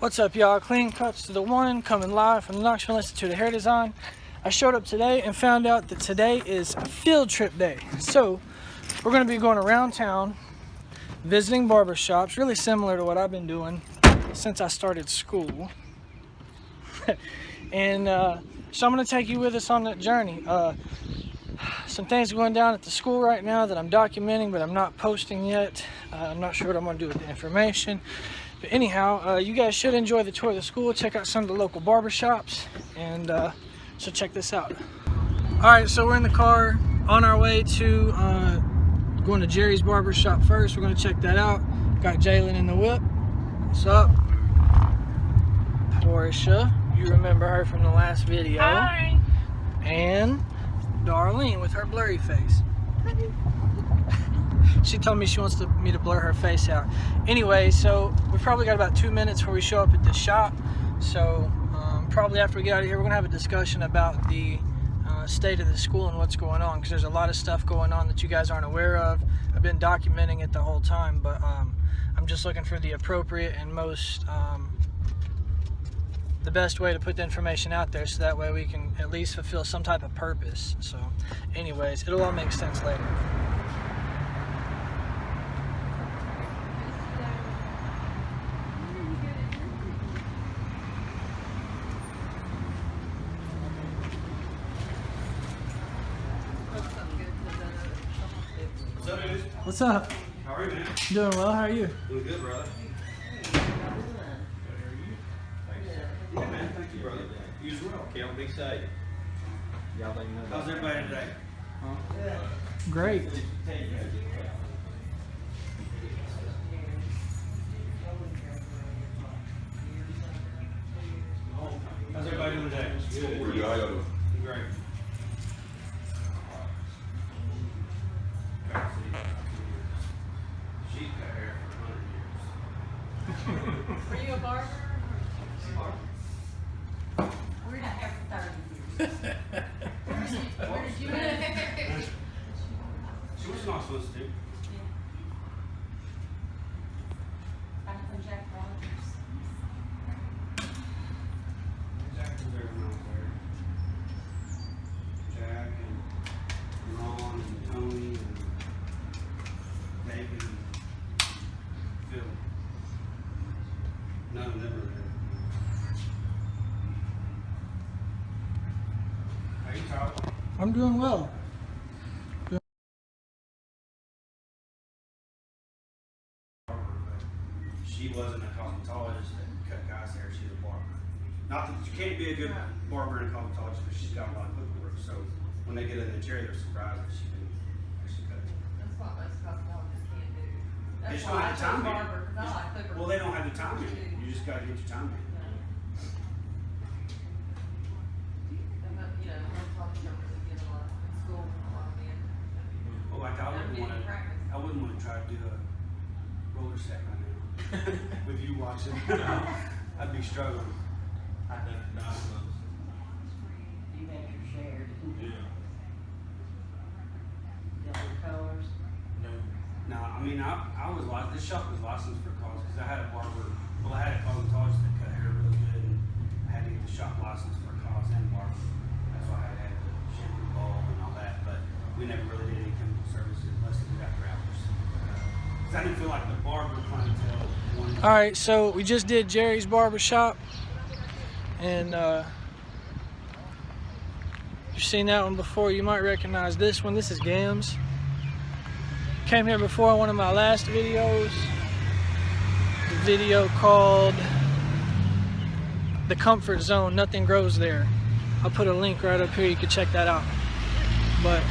What's up, y'all? Clean cuts to the one, coming live from the Knoxville Institute of Hair Design. I showed up today and found out that today is a field trip day. So we're going to be going around town, visiting barber shops, really similar to what I've been doing since I started school. And so I'm going to take you with us on that journey. Some things are going down at the school right now that I'm documenting, but I'm not posting yet. I'm not sure what I'm going to do with the information. But anyhow, you guys should enjoy the tour of the school. Check out some of the local barber shops. And so check this out. Alright, so we're in the car on our way to going to Jerry's Barber Shop first. We're going to check that out. Got Jalen in the whip. What's up? Portia. You remember her from the last video. Hi. And Darlene with her blurry face. She told me she wants me to blur her face out. Anyway, so we've probably got about 2 minutes before we show up at the shop. So probably after we get out of here, we're going to have a discussion about the state of the school and what's going on, because there's a lot of stuff going on that you guys aren't aware of. I've been documenting it the whole time, but I'm just looking for the appropriate and most the best way to put the information out there, so that way we can at least fulfill some type of purpose. So anyways, it'll all make sense later. What's up? How are you, man? Doing well, how are you? Doing good, brother. Yeah, man. Thank you, brother. You as well. Can't be safe. How's everybody today? Great. How's everybody doing today? Good. We're good. Great. She's got hair for 100 years. Were you a barber? We're not here for 30 years. Where did you live? She was not supposed to do. I'm from Jack Rogers. Jack was there when I was there. Jack and Ron and Tony and David and Phil. None of them are there. How you, Tyler? I'm doing well. She wasn't a cosmetologist that cut guys' hair, she's a barber. Not that you can't be a good barber and a cosmetologist, but she's got a lot of paperwork. So when they get in the chair, they're surprised that she can actually cut it. That's what most cosmetologists can't do. They That's just don't why I have the chose time in. barber, because I like clippers. Well, they don't have the time in. You just gotta get your time in. You know, cosmetologists don't really get a lot in school, a lot of men. Well, like I wouldn't want to try to do a roller set right now. With you watching, I'd be struggling. I think not close. You had your share, didn't you? Yeah. Different colors. No. No, I mean, I was licensed, this shop was licensed for cause, because I had a barber, well, I had a cosmetologist that cut hair really good, and I had to get the shop licensed for cause and barber. That's why I had the shampoo bowl and all that, but we never really did any chemical services unless we got grabbers. Because I didn't feel like the barber clientele wanted to. Alright, so we just did Jerry's Barber Shop. And you've seen that one before. You might recognize this one. This is Gams. Came here before in one of my last videos. The video called The Comfort Zone. Nothing grows there. I'll put a link right up here. You can check that out. But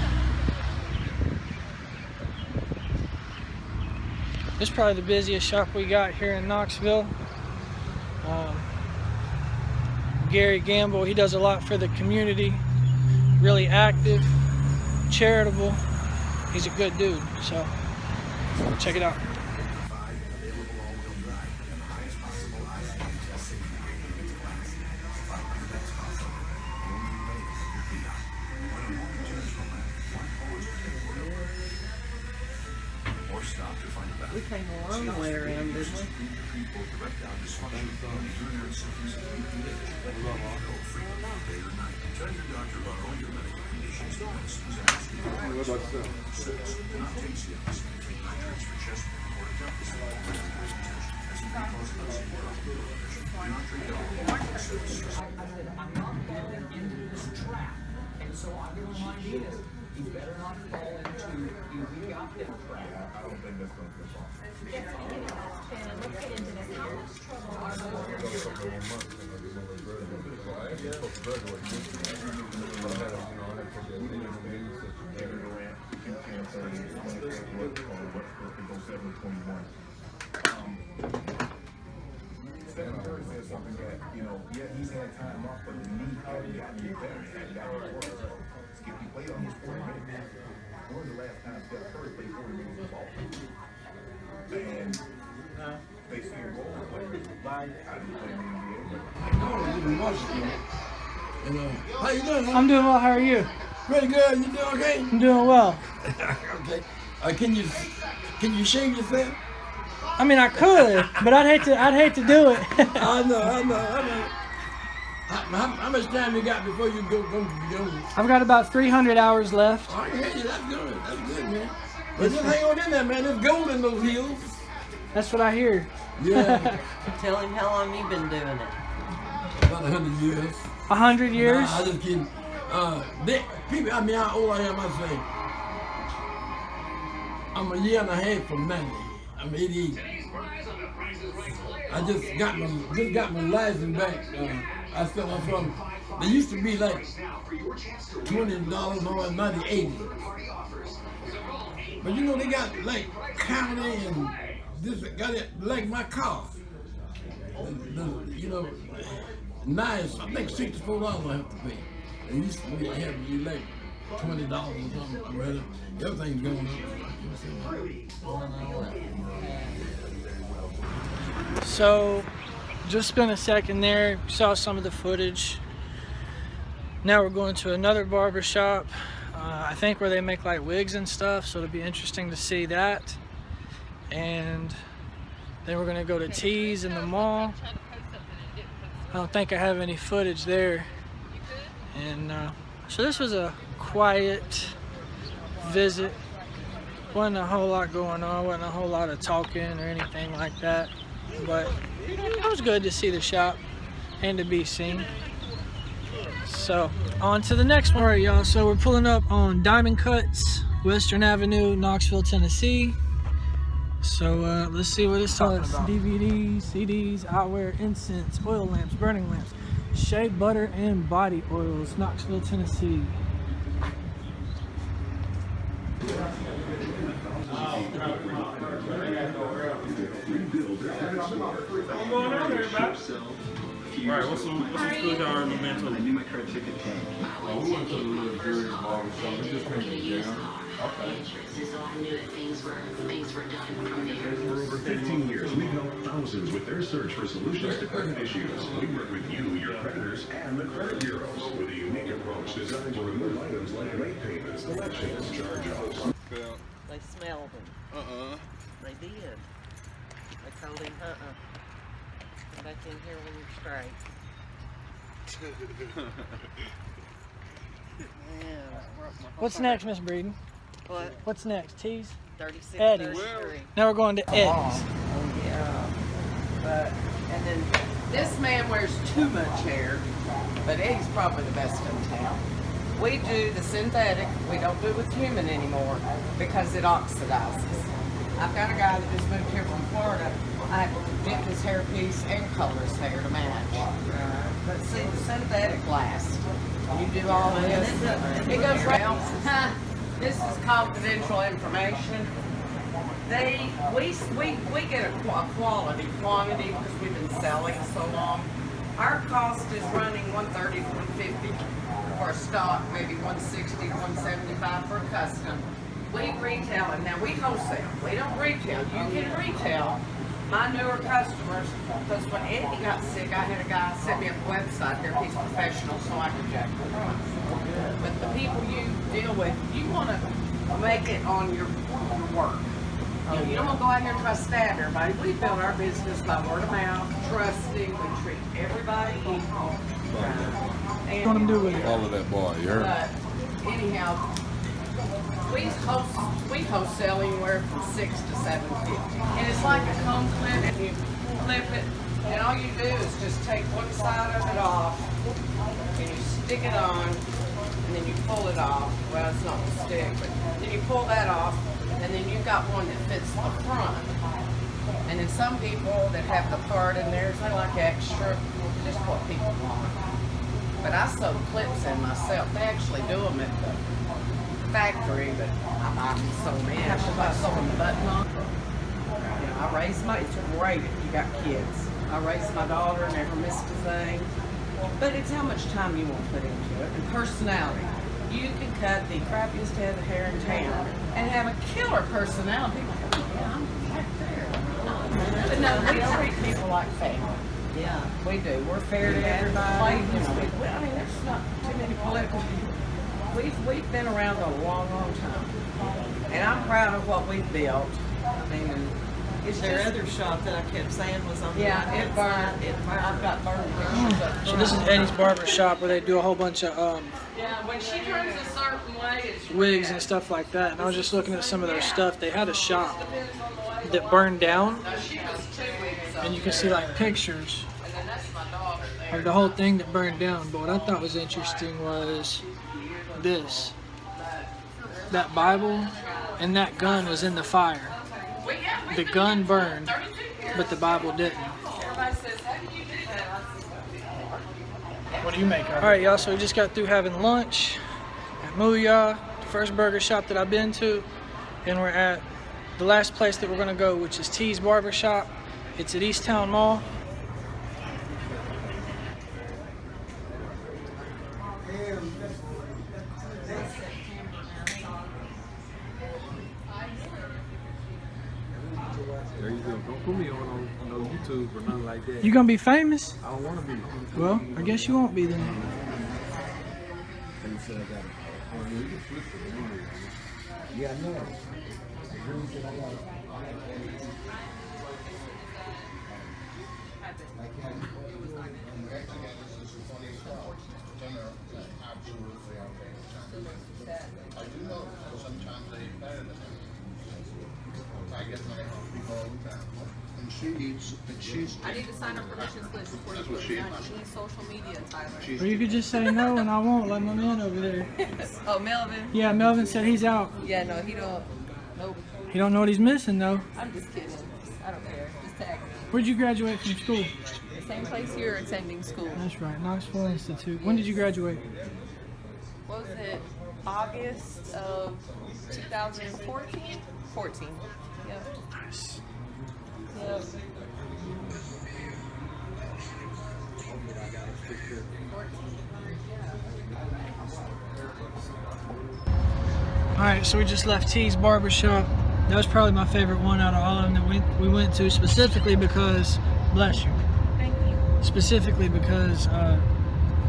this is probably the busiest shop we got here in Knoxville. Gary Gamble, he does a lot for the community, really active, charitable. He's a good dude, so check it out. Or stop to find We came a long way around, didn't we? And so I get on my knees. You better not fall into UV opt-in trap. I don't think that's going to go far. Let's get into this. How much trouble are we Senator said something that, yeah, he's had time off, but the knee hadn't gotten any better. It hadn't gotten any worse. Skip, he played almost 40 minutes. When was the last time Steph Curry played 40 minutes of ball? And they see a role player. I didn't play in the NBA, but How you doing? I'm doing well. How are you? Pretty good. You doing okay? I'm doing well. Okay. Can you shave yourself? I mean, I could, but I'd hate to do it. I know. How much time you got before you go? I've got about 300 hours left. I hear you. That's good, man. But just hang on in there, man. There's gold in those heels. That's what I hear. Yeah. Tell him how long you been doing it. About 100 years. 100 years? Nah, I just kidding. People, I mean, how old I am, I say. I'm a year and a half from 90. I'm 88. I just got my license back. I still am from. They used to be like $20 more, 90, 80. But they got like county and this got it like my car. Nice. I think $64 I have to pay. It used to be have to be like $20 or something. Rather, everything's going up. So, just spent a second there, saw some of the footage. Now we're going to another barber shop, I think where they make like wigs and stuff, so it'll be interesting to see that. And then we're gonna go to Tees in the mall. I don't think I have any footage there. And so this was a quiet visit. Wasn't a whole lot going on, wasn't a whole lot of talking or anything like that. But it was good to see the shop and to be seen. So on to the next one. All right, y'all, so we're pulling up on Diamond Cuts, Western Avenue, Knoxville, Tennessee. So let's see what it's talking about. DVDs, CDs, eyewear, incense, oil lamps, burning lamps, shea butter, and body oils, Knoxville, Tennessee. Right, what's some schoolyard momentum? we went to the little jury barber shop. We just went to jail. Okay. So I knew that things were done from there. For over 15 years, we've helped thousands with their search for solutions to credit issues. We work with you, your creditors, and the credit bureaus with a unique approach designed to remove items like late payments, collections, charge-offs. They smelled him. They did. They told him, Come back in here when you're straight. What's next, Miss Breeden? What? What's next? Tees? 36, Eddie's. 33. Now we're going to Eddie's. Oh, yeah. But, and then This man wears too much hair, but Eddie's probably the best in town. We do the synthetic. We don't do it with human anymore because it oxidizes. I've got a guy that just moved here from Florida. I have to dip his hairpiece and color his hair to match. But see, the synthetic lasts. You do all this. It goes right. This is confidential information. We get a quality quantity because we've been selling so long. Our cost is running $130 to $150 for a stock, maybe $160 to $175 for a custom. We retail it. Now we wholesale. We don't retail. You can retail. My newer customers, because when Eddie got sick, I had a guy set me up a website there. He's professional, so I can jack the price. But the people you deal with, you want to make it on your work. You don't want to go out here and try to stab everybody. We build our business by word of mouth, trusting. We treat everybody equal. What want them to do with it? Follow that boy, you heard? But anyhow, we wholesale anywhere from $600 to $750, and it's like a comb clip, and you flip it, and all you do is just take one side of it off, and you stick it on, and then you pull it off. Well, it's not the stick, but then you pull that off, and then you've got one that fits the front. And then some people that have the part in theirs, they like extra, just what people want. But I sew clips in myself. They actually do them at the factory, but I buy them so many. I have to buy sewing the button on. You know, I raise my, it's great if you got kids. I raised my daughter, never missed a thing. But it's how much time you want to put into it, and personality. You can cut the crappiest head of hair in town and have a killer personality. People go, oh, yeah, I'm back there. But no, we treat people like family. Yeah, we do. We're fair to everybody. You know, I mean, there's not too many political people. We've been around a long, long time, and I'm proud of what we've built. I mean, it's Their just, other shop that I kept saying was on the yeah, it burned. I've got burned pictures up So this is Eddie's Barber Shop where they do a whole bunch of yeah, when she turns a certain way, it's wigs red. and stuff like that. And I was just looking at some of their stuff. They had a shop that burned down, Now, she was 2 weeks old. and you can see like pictures And then that's my daughter there. of the whole thing that burned down. But what I thought was interesting was this. That Bible and that gun was in the fire. The gun burned, but the Bible didn't. Everybody says, how do you do that? What do you make of it? All right, y'all, so we just got through having lunch at Mooyah, the first burger shop that I've been to, and we're at the last place that we're gonna go, which is T's Barber Shop. It's at East Town Mall. There you go. Don't put me on no YouTube or nothing like that. You gonna be famous? I don't want to be. Well, I guess you won't be then. They said I got it. Oh, yeah, you can flip it anyway. Yeah, I know. Really said I got it. I do know sometimes they better than I get my people all the time. And she eats, and she's. I need to sign a permissions list before you put me on any social media, Tyler. Or you could just say no and I won't, like my man over there. Oh, Melvin? Yeah, Melvin said he's out. Yeah, no, he don't. Nope. He don't know what he's missing though. I'm just kidding. I don't care. Just tag me. Where'd you graduate from school? The same place you're attending school. That's right, Knoxville Institute. When did you graduate? What was it? August of 2014? 14. Yep. Nice. Yep. Alright, so we just left T's Barber Shop. That was probably my favorite one out of all of them that we went to, specifically because, bless you, Thank you. specifically because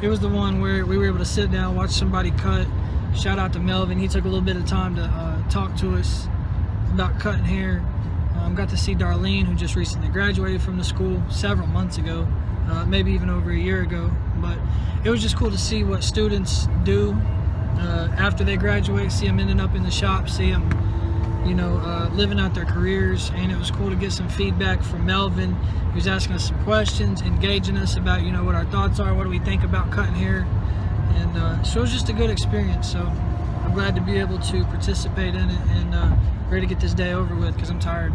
it was the one where we were able to sit down, watch somebody cut. Shout out to Melvin. He took a little bit of time to talk to us about cutting hair. Got to see Darlene, who just recently graduated from the school several months ago, maybe even over a year ago. But it was just cool to see what students do after they graduate, see them ending up in the shop, see them, you know, living out their careers. And it was cool to get some feedback from Melvin, who's asking us some questions, engaging us about, you know, what our thoughts are, what do we think about cutting hair. And so it was just a good experience. So I'm glad to be able to participate in it and ready to get this day over with because I'm tired.